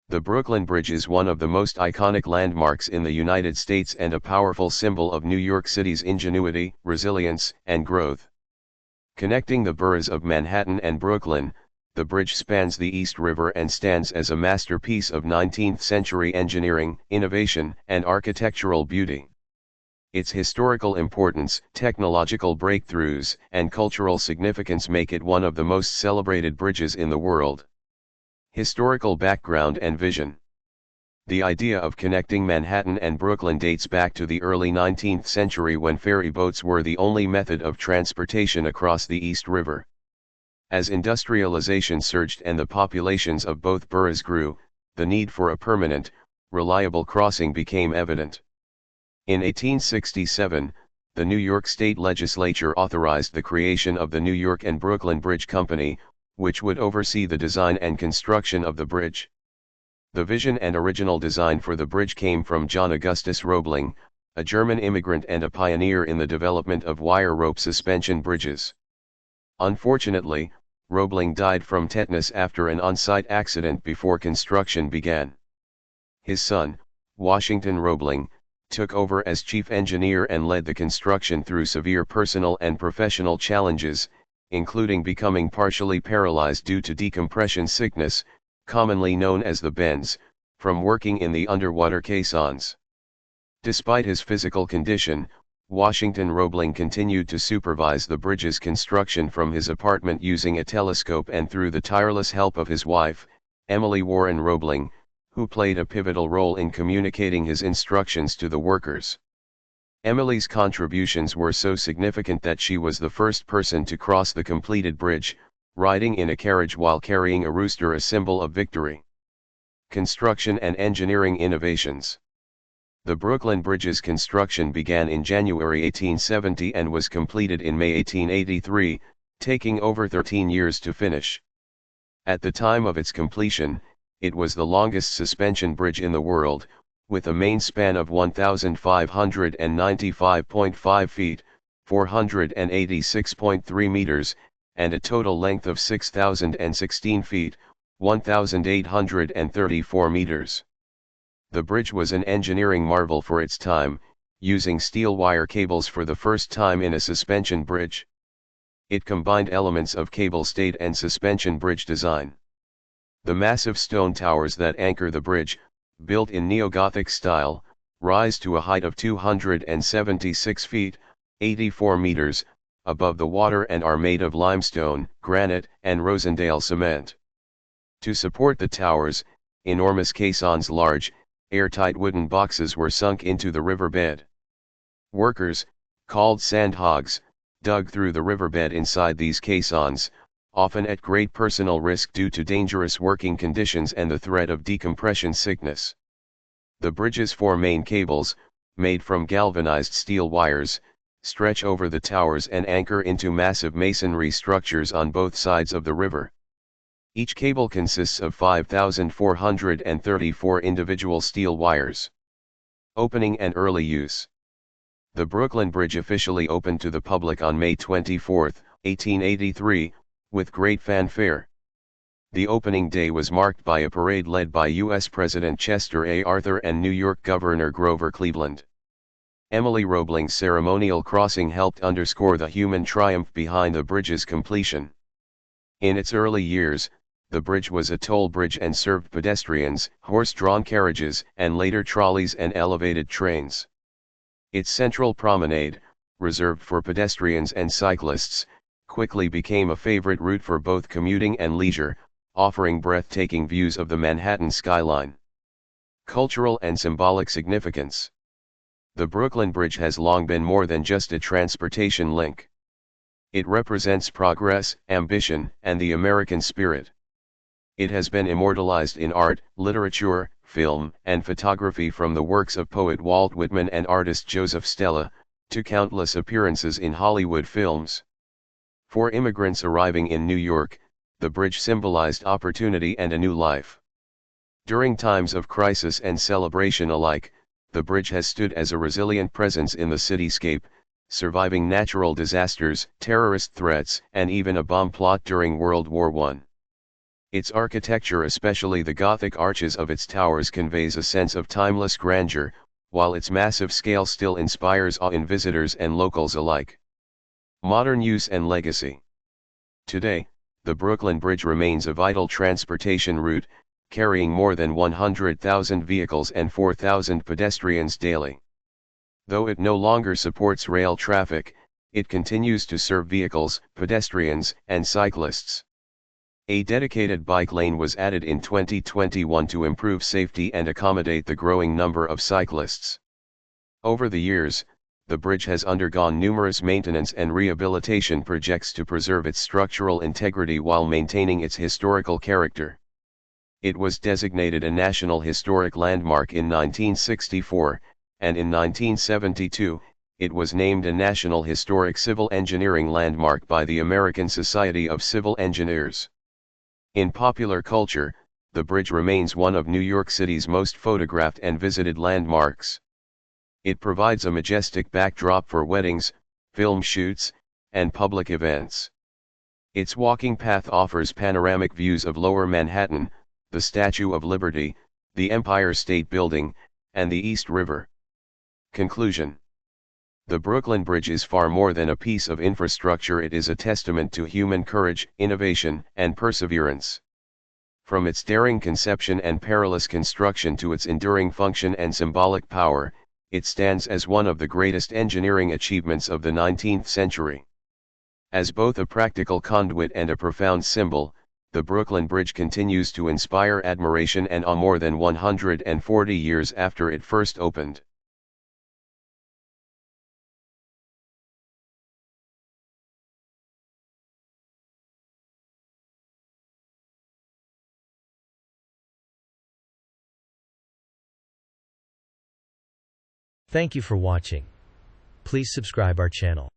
The Brooklyn Bridge is one of the most iconic landmarks in the United States and a powerful symbol of New York City's ingenuity, resilience, and growth. Connecting the boroughs of Manhattan and Brooklyn, the bridge spans the East River and stands as a masterpiece of 19th-century engineering, innovation, and architectural beauty. Its historical importance, technological breakthroughs, and cultural significance make it one of the most celebrated bridges in the world. Historical background and vision. The idea of connecting Manhattan and Brooklyn dates back to the early 19th century when ferry boats were the only method of transportation across the East River. As industrialization surged and the populations of both boroughs grew, the need for a permanent, reliable crossing became evident. In 1867, the New York State Legislature authorized the creation of the New York and Brooklyn Bridge Company, which would oversee the design and construction of the bridge. The vision and original design for the bridge came from John Augustus Roebling, a German immigrant and a pioneer in the development of wire rope suspension bridges. Unfortunately, Roebling died from tetanus after an on-site accident before construction began. His son, Washington Roebling, took over as chief engineer and led the construction through severe personal and professional challenges, including becoming partially paralyzed due to decompression sickness, commonly known as the bends, from working in the underwater caissons. Despite his physical condition, Washington Roebling continued to supervise the bridge's construction from his apartment using a telescope and through the tireless help of his wife, Emily Warren Roebling, who played a pivotal role in communicating his instructions to the workers. Emily's contributions were so significant that she was the first person to cross the completed bridge, riding in a carriage while carrying a rooster, a symbol of victory. Construction and engineering innovations. The Brooklyn Bridge's construction began in January 1870 and was completed in May 1883, taking over 13 years to finish. At the time of its completion, it was the longest suspension bridge in the world, with a main span of 1,595.5 feet, 486.3 meters, and a total length of 6,016 feet, 1,834 meters. The bridge was an engineering marvel for its time, using steel wire cables for the first time in a suspension bridge. It combined elements of cable-stayed and suspension bridge design. The massive stone towers that anchor the bridge, built in neo-Gothic style, rise to a height of 276 feet, 84 meters, above the water and are made of limestone, granite, and Rosendale cement. To support the towers, enormous caissons, large, airtight wooden boxes were sunk into the riverbed. Workers, called sandhogs, dug through the riverbed inside these caissons, often at great personal risk due to dangerous working conditions and the threat of decompression sickness. The bridge's four main cables, made from galvanized steel wires, stretch over the towers and anchor into massive masonry structures on both sides of the river. Each cable consists of 5,434 individual steel wires. Opening and early use. The Brooklyn Bridge officially opened to the public on May 24, 1883, with great fanfare. The opening day was marked by a parade led by U.S. President Chester A. Arthur and New York Governor Grover Cleveland. Emily Roebling's ceremonial crossing helped underscore the human triumph behind the bridge's completion. In its early years, the bridge was a toll bridge and served pedestrians, horse-drawn carriages, and later trolleys and elevated trains. Its central promenade, reserved for pedestrians and cyclists, quickly became a favorite route for both commuting and leisure, offering breathtaking views of the Manhattan skyline. Cultural and symbolic significance. The Brooklyn Bridge has long been more than just a transportation link. It represents progress, ambition, and the American spirit. It has been immortalized in art, literature, film, and photography, from the works of poet Walt Whitman and artist Joseph Stella, to countless appearances in Hollywood films. For immigrants arriving in New York, the bridge symbolized opportunity and a new life. During times of crisis and celebration alike, the bridge has stood as a resilient presence in the cityscape, surviving natural disasters, terrorist threats, and even a bomb plot during World War I. Its architecture, especially the Gothic arches of its towers, conveys a sense of timeless grandeur, while its massive scale still inspires awe in visitors and locals alike. Modern use and legacy. Today, the Brooklyn Bridge remains a vital transportation route, carrying more than 100,000 vehicles and 4,000 pedestrians daily. Though it no longer supports rail traffic, it continues to serve vehicles, pedestrians, and cyclists. A dedicated bike lane was added in 2021 to improve safety and accommodate the growing number of cyclists. Over the years, the bridge has undergone numerous maintenance and rehabilitation projects to preserve its structural integrity while maintaining its historical character. It was designated a National Historic Landmark in 1964, and in 1972, it was named a National Historic Civil Engineering Landmark by the American Society of Civil Engineers. In popular culture, the bridge remains one of New York City's most photographed and visited landmarks. It provides a majestic backdrop for weddings, film shoots, and public events. Its walking path offers panoramic views of Lower Manhattan, the Statue of Liberty, the Empire State Building, and the East River. Conclusion. The Brooklyn Bridge is far more than a piece of infrastructure. It is a testament to human courage, innovation, and perseverance. From its daring conception and perilous construction to its enduring function and symbolic power, it stands as one of the greatest engineering achievements of the 19th century. As both a practical conduit and a profound symbol, the Brooklyn Bridge continues to inspire admiration and awe more than 140 years after it first opened. Thank you for watching. Please subscribe our channel.